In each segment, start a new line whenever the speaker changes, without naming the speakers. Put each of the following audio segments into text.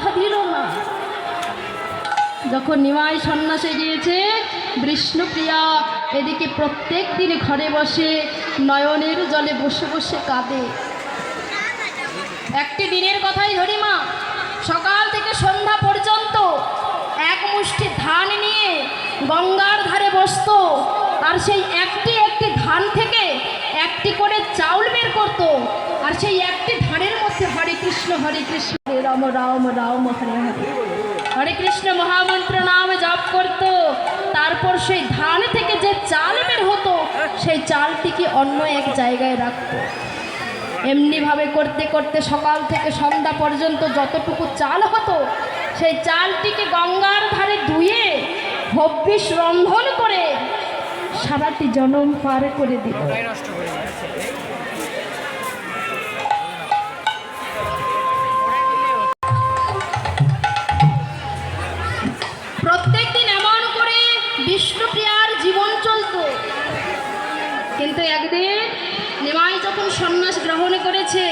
কথা দিল না। যখন নিমাই সন্ন্যাসে গিয়েছে, বিষ্ণুপ্রিয়া এদিকে প্রত্যেক দিন ঘরে বসে নয়নের জলে বসে বসে কাঁদে। একটি দিনের কথাই ধরি মা, সকাল থেকে সন্ধ্যা পর্যন্ত এক মুষ্টি ধান নিয়ে গঙ্গার ধারে বসত, আর সেই একটি একটি ধান থেকে একটি করে চাউল বের করত, আর সেই একটি ধানের মধ্যে হরে কৃষ্ণ হরে রাম রাম রাম হরে হরে, হরে কৃষ্ণ মহামন্ত্র নাম জপ করত। তারপর সেই ধান থেকে যে চাল বের হতো সেই চালটিকে অন্য এক জায়গায় রাখত। এমনিভাবে করতে করতে সকাল থেকে সন্ধ্যা পর্যন্ত যতটুকু চাল হতো সেই চালটিকে গঙ্গার ধারে ধুয়ে হব্বিষ রন্ধন করে সারাটি জনম পার করে দিল। প্রত্যেক দিন এমন করে বিষ্ণুপ্রিয়ার জীবন চলত। কিন্তু একদিন নিমাই যখন সন্ন্যাস গ্রহণ করেছে,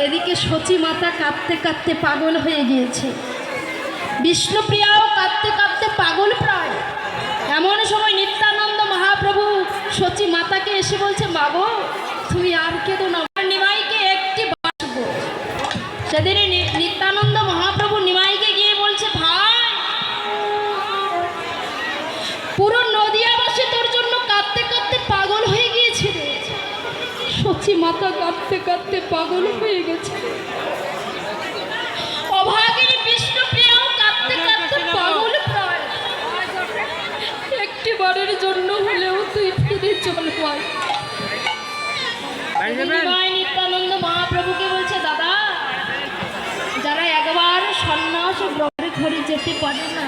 এদিকে সচী মাতা কাঁদতে কাঁদতে পাগল হয়ে গিয়েছে, বিষ্ণুপ্রিয়াও কাঁদতে কাঁদতে পাগল প্রায়। এমন সময় নিত্যানন্দ মহাপ্রভু সচী মাতাকে এসে বলছে, মাগো তুমি আর কেঁদো না, নিমাইকে একটি বাসবো। সেদিন নিত্যানন্দ মহাপ্রভু নিমাইকে গিয়ে বলছে, ভাই পুরো নদিয়াবাসী তোর জন্য কাঁদতে কাঁদতে পাগল হয়ে গিয়েছে রে। সচী মাতা কাঁদতে কাঁদতে পাগল হয়ে গেছে, অভাগিনী বিষ্ণুপ্রিয়াও কাঁদতে কাঁদতে পাগল প্রায়। একটি বারের জন্য হলেও তুই ফিরে চল ভাই। নিত্যানন্দ মহাপ্রভুকে বলছে, দাদা যারা একবার সন্ন্যাস গ্রহণের ঘরে যেতে পারে না,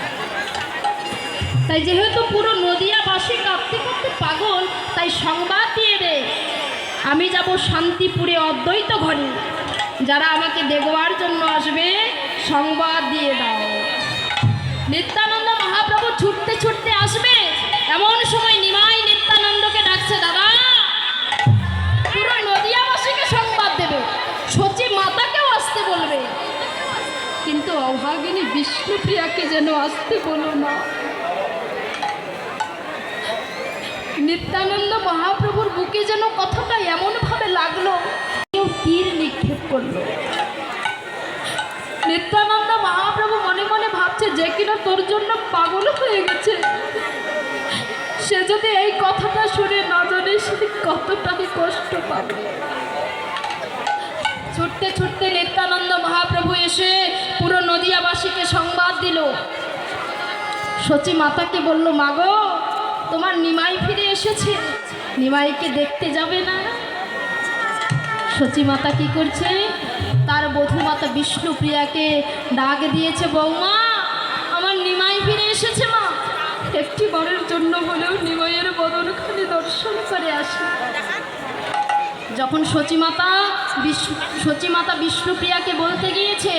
তাই যেহেতু পুরো নদিয়াবাসী কাঁদতে কাঁদতে পাগল, তাই সংবাদ দিয়ে দে আমি যাব শান্তিপুরে অদ্বৈত ঘরে, যারা আমাকে দেখবার জন্য আসবে সংবাদ দিয়ে দাও। নিত্যানন্দ মহাপ্রভু ছুটতে ছুটতে আসবে, এমন সময় নিমাই নিত্যানন্দকে ডাকছে, দাদা পুরো নদিয়াবাসীকে সংবাদ দেবে, সচী মাতাকেও আসতে বলবে, কিন্তু অভাগিনী বিষ্ণুপ্রিয়াকে যেন আসতে বলো না। নিত্যানন্দ মহাপ্রভুর বুকে যেন কথাটা এমনভাবে লাগলো, কেউ তীর নিক্ষেপ করলো। নিত্যানন্দ মহাপ্রভু মনে মনে ভাবছে, যে কিনা তোর জন্য পাগল হয়ে গেছে, সে যদি এই কথাটা শুনে না জানে সে কতটাই কষ্ট পাবে। ছুটতে ছুটতে নিত্যানন্দ মহাপ্রভু এসে পুরো নদিয়াবাসীকে সংবাদ দিল। সচী মাতাকে বলল, মাগো তোমার নিমাই ফিরে এসেছে, নিমাইকে দেখতে যাবে না? সচী মাতা কি করছে, তার বধূমাতা বিষ্ণুপ্রিয়াকে ডাক দিয়েছে, বৌমা আমার নিমাই ফিরে এসেছে, মা একটি বারের জন্য হলেও নিমাইয়ের বদনখানি দর্শন করে আসে। যখন সচী মাতা বিষ্ণুপ্রিয়াকে বলতে গিয়েছে,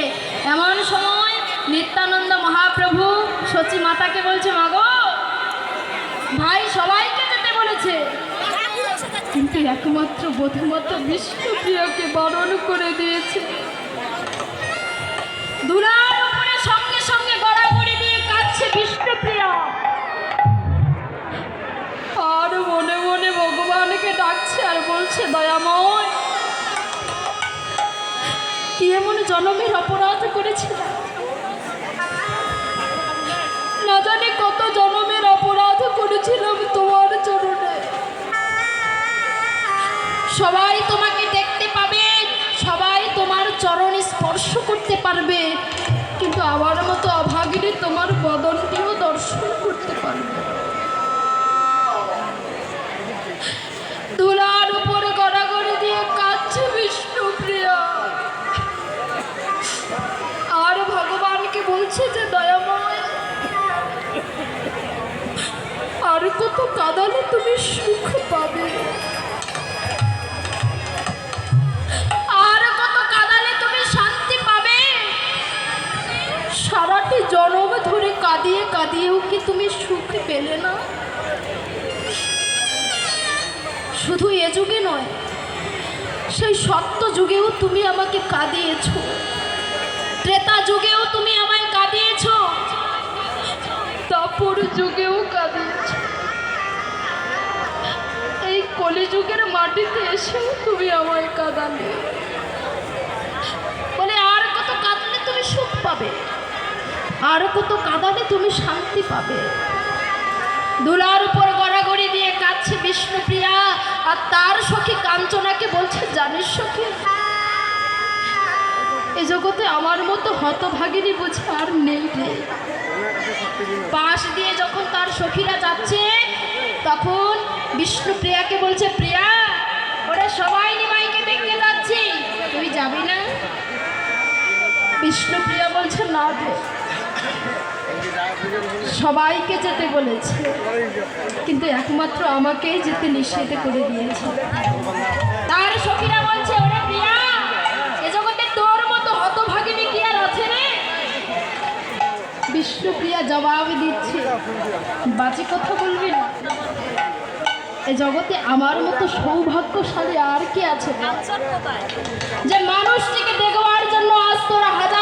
এমন সময় নিত্যানন্দ মহাপ্রভু সচী মাতাকে বলছে, মাগো ভাই সবাইকে যেতে বলেছে, কিন্তু একমাত্র বধূমাতা বিষ্ণুপ্রিয়াকে বারণ করে দিয়েছে। ধুলার উপরে সঙ্গে সঙ্গে গড়াগড়ি দিয়ে কাঁদছে বিষ্ণুপ্রিয়া, আর মনে মনে ভগবানকে ডাকছে আর বলছে, দয়াময় কি এমন জনমের অপরাধ করেছিলাম, না জানি কত জনমের অপরাধ করেছিলাম তোমার চরণে। সবাই তোমাকে দেখতে পাবে, সবাই তোমার চরণ স্পর্শ করতে পারবে, কিন্তু আমার মতো অভাগিনী তোমার বদনটিও দর্শন করতে পারবে। ধুলার উপরে গড়াগড়ি দিয়ে কাঁদছে বিষ্ণুপ্রিয়া, আর ভগবানকে বলছে যে দয়াময় আর কত কাঁদালে তুমি সুখ পাবে, আর কত কাঁদালে তুমি শান্তি পাবে। সারাটি জনম ধরে কাঁদিয়ে কাঁদিয়েও কি তুমি সুখ পেলে না? শুধু এ যুগে নয়, সেই সত্য যুগেও তুমি আমাকে কাঁদিয়েছ, ত্রেতা যুগেও তুমি যুগের মাটিতে এসেও তুমি আমায় কাঁদালে। বলে আর কত কাঁদলে তুমি সুখ পাবে, আর কত কাঁদালে তুমি শান্তি পাবে। দুলার উপর গড়াগড়ি দিয়ে কাঁদছে বিষ্ণুপ্রিয়া, আর তার সখী কাঞ্চনাকে বলছে, জানিস সখী, এ জগতে আমার মতো হতভাগিনী বুঝে আর নেই রে। পাশ দিয়ে যখন তার সখীরা যাচ্ছে, তখন বিষ্ণুপ্রিয়াকে বলছে, প্রিয়া, ওরা সবাই নিমাইকে দেখতে যাচ্ছি, তুই যাবি না? বিষ্ণুপ্রিয়া বলছে, না রে, সবাইকে যেতে বলেছে, কিন্তু একমাত্র আমাকেই যেতে নিষেধ করে দিয়েছে। তার সখীরা বলছে, ওরে প্রিয়া, এ জগতে তোর মতো হতভাগিনী কি আর আছে রে? বিষ্ণুপ্রিয়া জবাব দিচ্ছে, বাজে কথা বলবি না, এ জগতে আমার মতো সৌভাগ্যশালী আর কি আছে যে মানুষটিকে দেখবার জন্য আজ তোরা হাজার